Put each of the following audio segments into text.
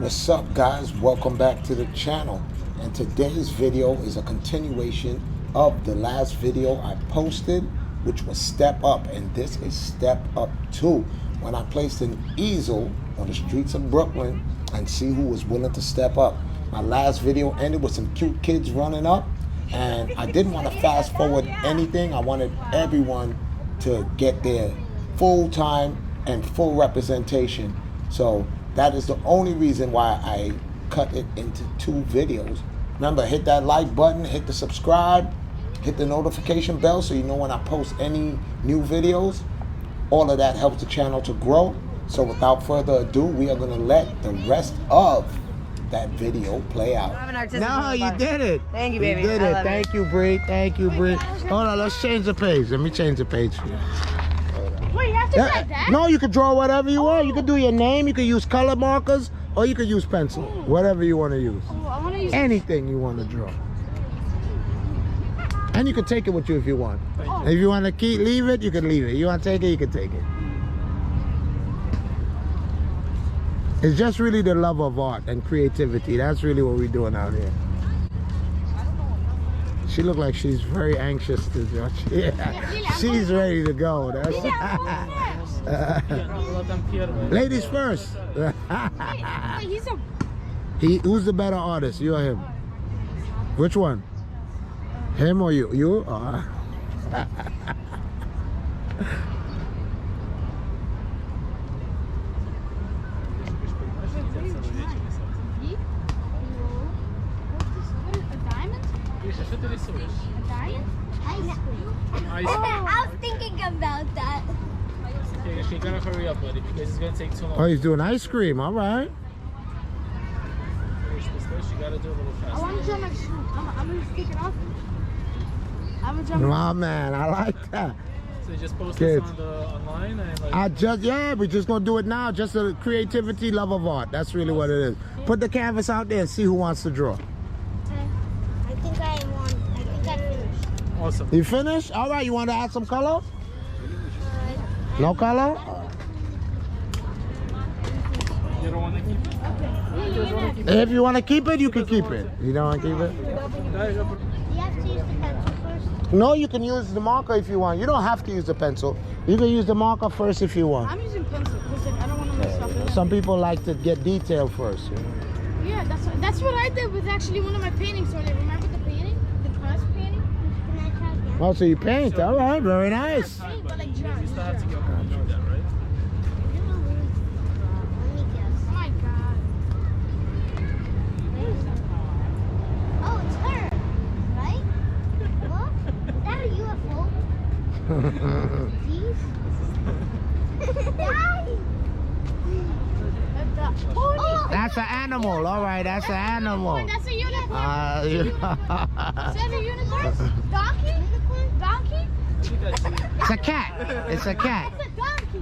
What's up, guys? Welcome back to the channel, and today's video is a continuation of the last video I posted, which was Step Up, and this is Step Up 2, when I placed an easel on the streets of Brooklyn and see who was willing to step up. My last video ended with some cute kids running up, and I didn't want to fast forward anything. I wanted everyone to get their full time and full representation. So that is the only reason why I cut it into 2 videos. Remember, hit that like button, hit the subscribe, hit the notification bell so you know when I post any new videos. All of that helps the channel to grow. So without further ado, we are going to let the rest of that video play out. No, you did it. Thank you, baby. You did it. Thank you, Bree. Thank you, Bree. Hold on, let's change the page. Let me change the page for you. Wait, you have to write that? No, you can draw whatever you want. You can do your name. You can use color markers, or you can use pencil. Whatever you want to use. Oh, I want to use anything you want to draw. And you can take it with you if you want. Oh. If you want to leave it, you can leave it. You want to take it, you can take it. It's just really the love of art and creativity. That's really what we're doing out here. She looked like she's very anxious to judge. Yeah, she's ready to go. That's ladies first. Who's the better artist, you or him? Which one? Him or you? You? I was thinking about that. Okay, you gotta hurry up, buddy, because it's gonna take too long. Oh, he's doing ice cream. All right. You gotta do a little faster. I want to draw my shoe. I'm going to take it off. I'm going to draw Oh man, I like that. So you just post Kids. this online and like... We're just gonna do it now. Just a creativity, love of art. That's really what it is. Put the canvas out there and see who wants to draw. I think I won. I think I finished. Awesome. You finished? All right. You want to add some color? No color? You don't want to keep it? If you want to keep it, you can keep it. You don't want to keep it? You have to use the pencil first. No, you can use the marker if you want. You don't have to use the pencil. You can use the marker first if you want. I'm using pencil because I don't want to mess up. Some people like to get detail first. Yeah, that's what I did with actually one of my paintings. So remember the painting? The class painting? Can I try again? Oh, so you paint. All right. Very nice. Paint, but like draw. You still have to go home and do that, right? Let me guess. Oh my god. Oh, it's her, right? What? Is that a UFO? These? Oh, That's an animal. All right. That's an animal. Wait, that's a unicorn. You- Is that a unicorn? Donkey? Donkey? It's a cat. It's a cat. It's a donkey.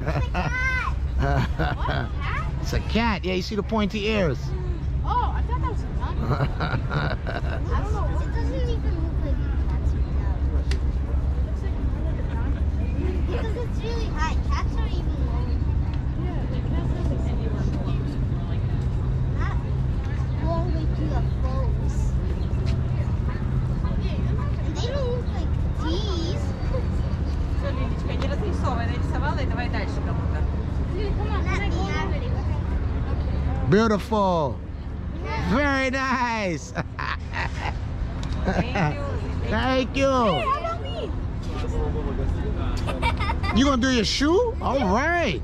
It's a cat. Yeah, you see the pointy ears. Oh, I thought that was a donkey. I don't know. it doesn't even look like cats Looks like a donkey. because it's really high. Cats are even lower. Yeah, the cat doesn't look Not all the way to the foes. And they don't look like these. Come on, Not the average. Beautiful. Very nice. Thank you. How about me? You gonna do your shoe? All right.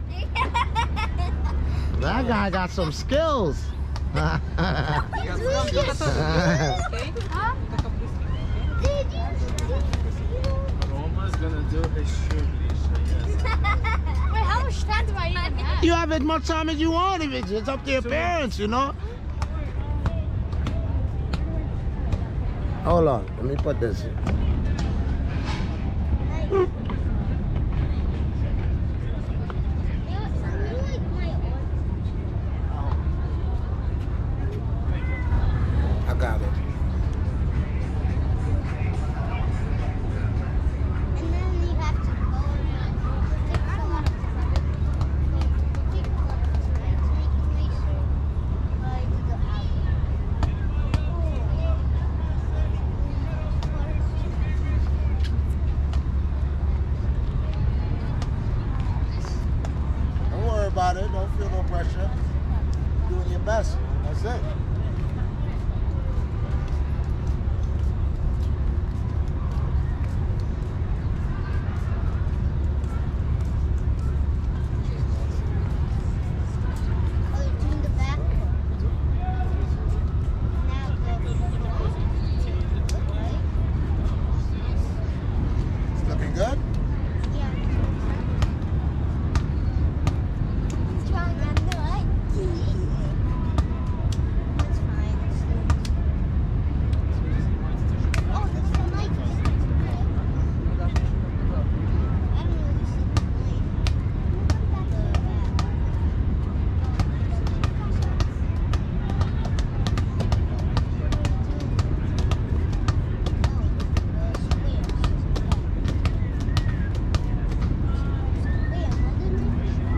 That guy got some skills. Huh? Roma's gonna do his shoe bleach, I guess. Wait, how much time do I even have? You have as much time as you want. If it's up to your parents, you know. Hold on. Let me put this in. I got it. And then you have to go around. best. That's it. Oh, you're doing the back. Now go. Okay. It's looking good. Yeah. Strong and good. That's fine. Oh, that's the mic. I don't really see the mic.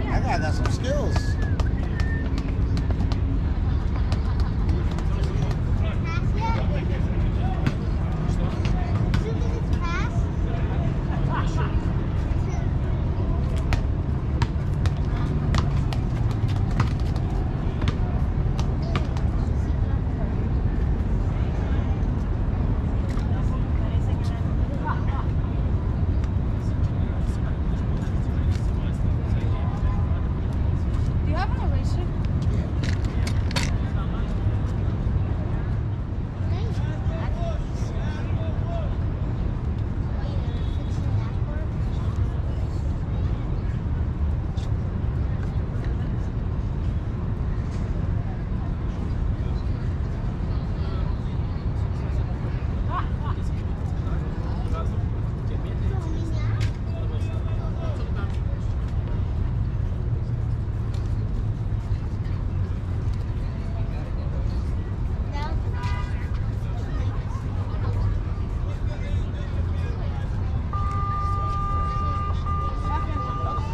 That guy got some skills. Do you have an eraser?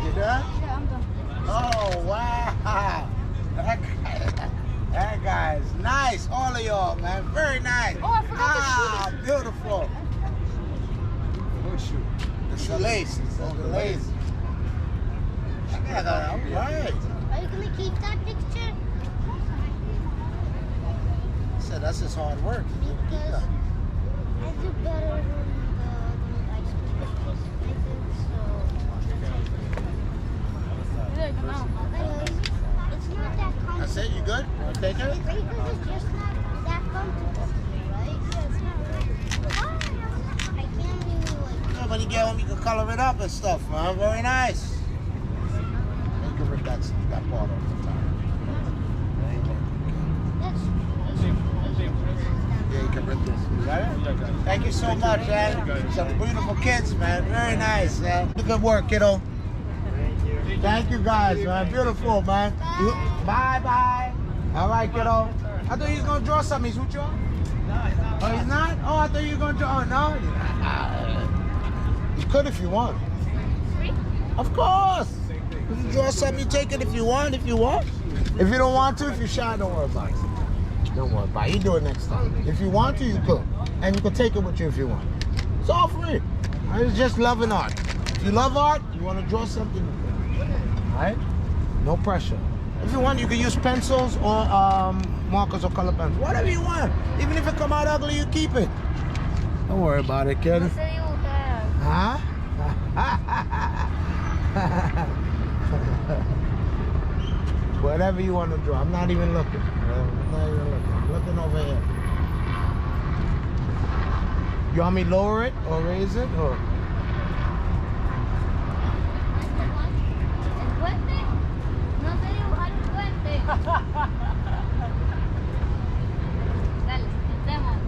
You done? Yeah, I'm done. Oh, wow. That guy is nice. All of y'all, man. Very nice. Oh, I forgot Ah, beautiful. It's the lace. It's the lace. All right. Are you gonna keep that picture? So that's his hard work. Because I do better than the ice cream pictures. I think so. There you go now. It's not that comfortable. That's it. You good? You want to take it? Because it's just not that comfortable, right? Yeah, it's not right. I can't really like. Yeah, when you get home, you can color it up and stuff, man. Very nice. You can rip that part off the top. That's. Yeah, you can rip this. You got it? Thank you so much, man. Some beautiful kids, man. Very nice, man. Good work, kiddo. Thank you guys, man. Beautiful, man. Bye. All right, kiddo. I thought you was gonna draw something. He's with you? Oh, he's not? Oh, I thought you were gonna draw. Oh, no? You could if you want. Of course. You can draw something, you take it if you want. If you don't want to, if you're shy, don't worry about it. Don't worry about it. You do it next time. If you want to, you could. And you can take it with you if you want. It's all free. It's just loving art. If you love art, you want to draw something, all right? No pressure. If you want, you can use pencils or markers or color pens. Whatever you want. Even if it come out ugly, you keep it. Don't worry about it, kid. Huh? Whatever you want to draw. I'm not even looking. I'm looking over here. You want me to lower it or raise it or? Dale, intentemos.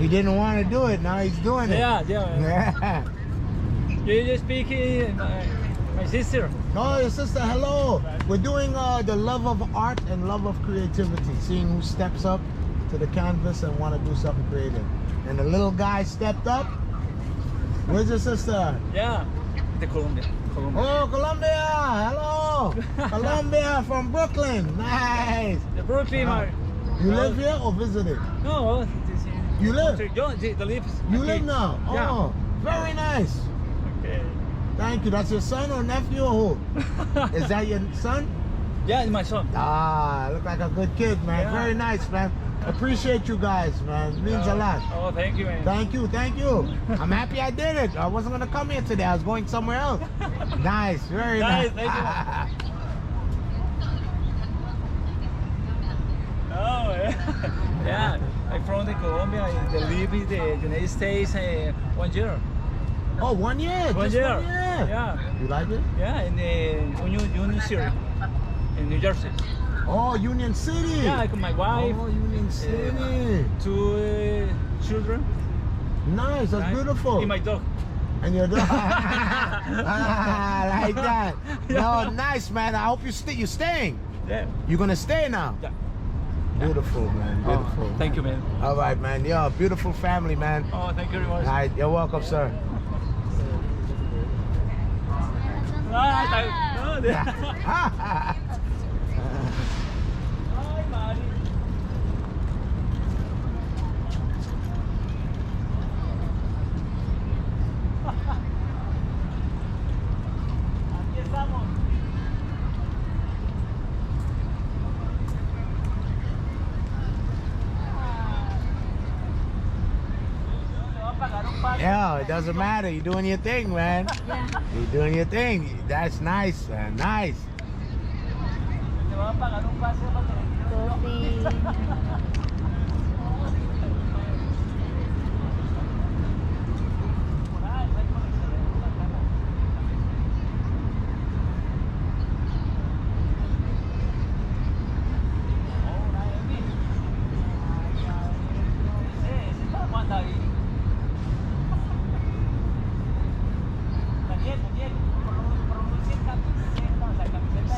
He didn't want to do it. Now he's doing it. Yeah, yeah. You speak my sister. Oh, your sister, hello. We're doing the love of art and love of creativity. Seeing who steps up to the canvas and want to do something creative. And the little guy stepped up. Where's your sister? Yeah, de Colombia. Oh, Colombia. Hello. Colombia from Brooklyn. Nice. The Brooklyn. You live here or visited? No, You live? Yo, the lives. You live now? Yeah. Oh, very nice. Okay. Thank you. That's your son or nephew or who? Is that your son? Yeah, it's my son. Ah, look like a good kid, man. Yeah. Very nice, man. Appreciate you guys, man. It means a lot. Oh, thank you, man. Thank you, thank you. I'm happy I did it. I wasn't gonna come here today. I was going somewhere else. Nice, very nice. Thank you. Oh, yeah. I'm from the Colombia. I live in the United States 1 year. Oh, 1 year. 1 Just year. 1 year. Yeah. You like it? Yeah, in the Union City, in New Jersey. Oh, Union City. Yeah, like my wife. Oh, Union City. 2 children. Nice. That's Right? beautiful. And my dog. And your dog. Like that. No, nice, man. I hope you staying. Yeah. You're gonna stay now. Yeah. Beautiful, man. Beautiful. Oh, thank you, man. All right, man. Yeah, beautiful family, man. Oh, thank you very much. All right, you're welcome, sir. Hi, Mari. Aquí estamos. Yeah, it doesn't matter. You're doing your thing, man. You're doing your thing. That's nice, man. Nice. Te voy a pagar un paseo para que le tire un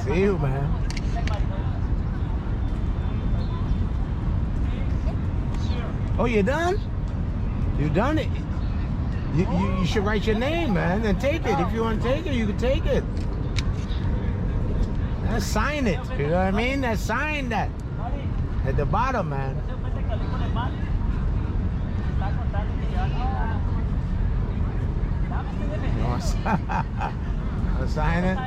See you, man. Oh, you done? You done it? You should write your name, man, and take it. If you want to take it, you can take it. Sign it. You know what I mean? Sign that at the bottom, man. You want to sign it?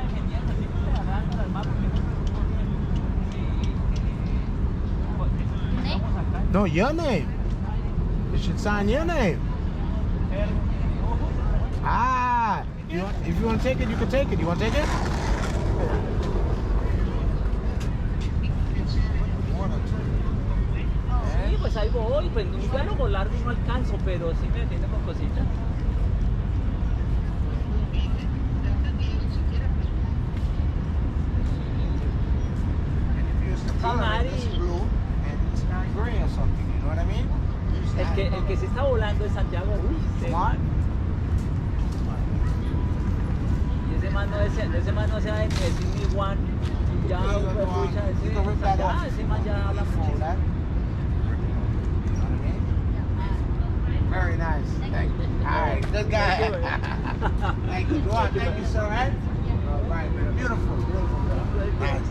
No, your name. You should sign your name. Ah, if you want to take it, you can take it. You want to take it? Sí, pues ahí voy, pues un diálogo largo no alcanzo, pero sí me defiendo con cositas. El que se está volando es Santiago. Uy, y ese man no se va a decir ni Juan. Ya, ese man ya habla mucho. Very nice. Thank you. All right, good guy. Thank you. Thank you, sir. Right? All right, man. Beautiful, beautiful. Nice.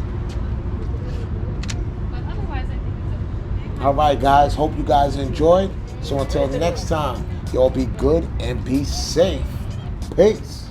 All right, guys. Hope you guys enjoyed. So until next time, y'all be good and be safe. Peace.